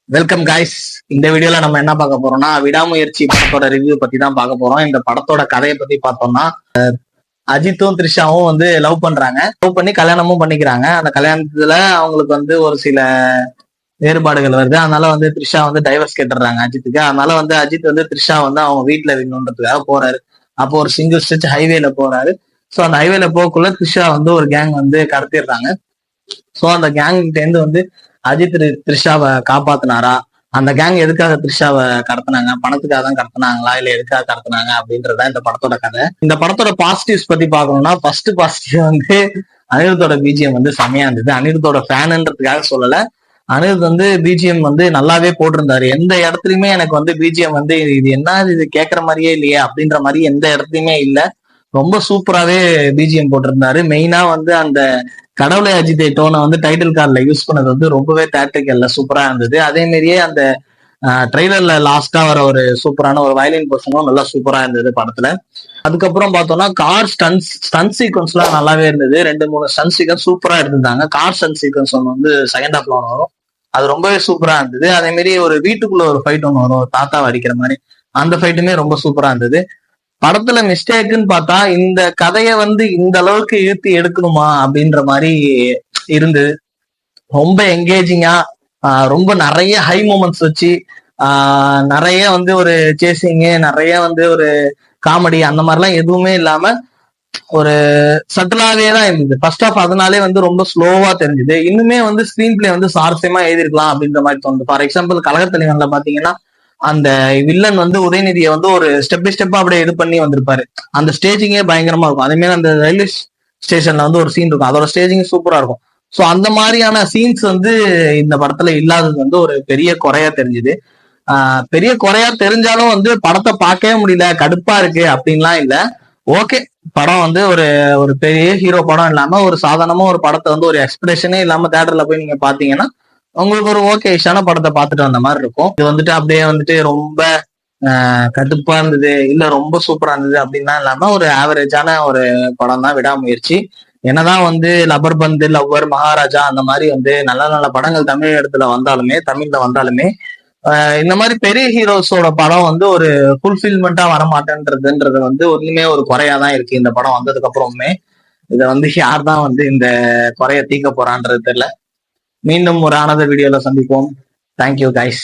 Welcome guys. இந்த வீடியோல நம்ம என்ன பார்க்க போறோம்னா விடாமுயற்சி படத்தோட ரிவ்யூ பத்தி தான் பார்க்க போறோம். இந்த படத்தோட கதையை பத்தி பார்த்தோம்னா அஜித்தும் த்ரிஷாவும் வந்து லவ் பண்றாங்க. லவ் பண்ணி கல்யாணமும் பண்ணிக்கிறாங்க. அந்த கல்யாணத்துல அவங்களுக்கு வந்து ஒரு சில வேறுபாடுகள் வருது. அதனால வந்து த்ரிஷா வந்து டைவர்ஸ் கேட்டுறாங்க அஜித்துக்கு. அதனால வந்து அஜித் வந்து த்ரிஷா வந்து அவங்க வீட்டுல இருக்கணுன்றதுக்காக போறாரு. அப்போ ஒரு சிங்கிள் ஸ்டிச் ஹைவேல போறாரு. ஸோ அந்த ஹைவேல போக்குள்ள த்ரிஷா வந்து ஒரு கேங் வந்து கடத்திடுறாங்க. ஸோ அந்த கேங் கிட்ட இருந்து வந்து அஜித் த்ரிஷாவை காப்பாத்தினாரா, அந்த கேங் எதுக்காக த்ரிஷாவை கடத்தினாங்க, பணத்துக்காக தான் கடத்தினாங்களா இல்ல எதுக்காக கடத்தினாங்க அப்படின்றத இந்த படத்தோட கதை. இந்த படத்தோட பாசிட்டிவ்ஸ் பத்தி பார்க்கணும்னா ஃபர்ஸ்ட் பாசிட்டிவ் வந்து அனிருத்தோட பிஜிஎம் வந்து செமையா இருந்தது. அனிருத்தோட ஃபேனுன்றதுக்காக சொல்லல, அனிருத் வந்து பிஜிஎம் வந்து நல்லாவே போட்டிருந்தாரு. எந்த இடத்துலயுமே எனக்கு வந்து பிஜிஎம் வந்து இது என்ன இது கேட்கற மாதிரியே இல்லையே அப்படின்ற மாதிரி எந்த இடத்துலயுமே இல்ல. ரொம்ப சூப்பராகவே பிஜிஎம் போட்டிருந்தாரு. மெயினா வந்து அந்த கடவுளை அஜித்தை டோனை வந்து டைட்டில் கார்ட்ல யூஸ் பண்ணது வந்து ரொம்பவே தேட்ரிக்கல்ல சூப்பரா இருந்தது. அதே மாதிரியே அந்த ட்ரெய்லர்ல லாஸ்டா வர ஒரு சூப்பரான ஒரு வயலின் பர்சனும் நல்லா சூப்பரா இருந்தது படத்துல. அதுக்கப்புறம் பார்த்தோம்னா கார் ஸ்டன் சீக்வன்ஸ்லாம் நல்லாவே இருந்தது. 2-3 ஸ்டன் சீக்வன்ஸ் சூப்பரா எடுத்திருந்தாங்க. கார் ஸ்டன் சீக்வன்ஸ் ஒன்று வந்து செகண்ட் ஹாஃப்ல வரும், அது ரொம்பவே சூப்பரா இருந்தது. அதே மாதிரி ஒரு வீட்டுக்குள்ள ஒரு ஃபைட் ஒன்று வரும், தாத்தாவை அடிக்கிற மாதிரி, அந்த ஃபைட்டுமே ரொம்ப சூப்பரா இருந்தது. படத்துல மிஸ்டேக்குன்னு பார்த்தா இந்த கதையை வந்து இந்த அளவுக்கு இழுத்து எடுக்கணுமா அப்படின்ற மாதிரி இருந்தது. ரொம்ப என்கேஜிங்கா ரொம்ப நிறைய ஹை மூமெண்ட்ஸ் வச்சு நிறைய வந்து ஒரு சேசிங்கு, நிறைய வந்து ஒரு காமெடி அந்த மாதிரிலாம் எதுவுமே இல்லாம ஒரு சட்டிலாவே தான் இருந்தது ஃபர்ஸ்ட் ஆஃப். அதனாலே வந்து ரொம்ப ஸ்லோவா தெரிஞ்சுது. இன்னுமே வந்து ஸ்கிரீன் பிளே வந்து சாரஸ்யமா எழுதிருக்கலாம் அப்படின்ற மாதிரி தோணுது. ஃபார் எக்ஸாம்பிள் கழகத்தலைவன்ல பாத்தீங்கன்னா அந்த வில்லன் வந்து உதயநிதியை வந்து ஒரு ஸ்டெப் பை ஸ்டெப்பா அப்படியே இது பண்ணி வந்திருப்பாரு. அந்த ஸ்டேஜிங்கே பயங்கரமா இருக்கும். அதே மாதிரி அந்த ரயில்வே ஸ்டேஷன்ல வந்து ஒரு சீன் இருக்கும், அதோட ஸ்டேஜிங் சூப்பரா இருக்கும். ஸோ அந்த மாதிரியான சீன்ஸ் வந்து இந்த படத்துல இல்லாதது வந்து ஒரு பெரிய குறையா தெரிஞ்சுது. பெரிய குறையா தெரிஞ்சாலும் வந்து படத்தை பார்க்கவே முடியல, கடுப்பா இருக்கு அப்படின்லாம் இல்லை. ஓகே, படம் வந்து ஒரு ஒரு பெரிய ஹீரோ படம் இல்லாம ஒரு சாதாரணமா ஒரு படத்தை வந்து ஒரு எக்ஸ்பிரஷனே இல்லாம தேட்டர்ல போய் நீங்க பாத்தீங்கன்னா உங்களுக்கு ஒரு ஓகேஷான படத்தை பார்த்துட்டு வந்த மாதிரி இருக்கும். இது வந்துட்டு அப்படியே வந்துட்டு ரொம்ப கடுப்பா இருந்தது இல்ல ரொம்ப சூப்பரா இருந்தது அப்படின்லாம் இல்லாம ஒரு ஆவரேஜான ஒரு படம் தான் விடாமுயற்சி. என்னதான் வந்து லப்பர் பந்து, லவ்வர், மகாராஜா அந்த மாதிரி வந்து நல்ல நல்ல படங்கள் தமிழ்ல வந்தாலுமே இந்த மாதிரி பெரிய ஹீரோஸோட படம் வந்து ஒரு ஃபுல்ஃபில்மெண்டா வரமாட்டேன்றதுன்றது வந்து ஒண்ணுமே ஒரு குறையாதான் இருக்கு இந்த படம் வந்ததுக்கு அப்புறமே. இதை வந்து யார் தான் வந்து இந்த குறைய தீக்க போறான்றது தெரியல. மீண்டும் ஒரு ஆனத வீடியோல சந்திப்போம். Thank you guys.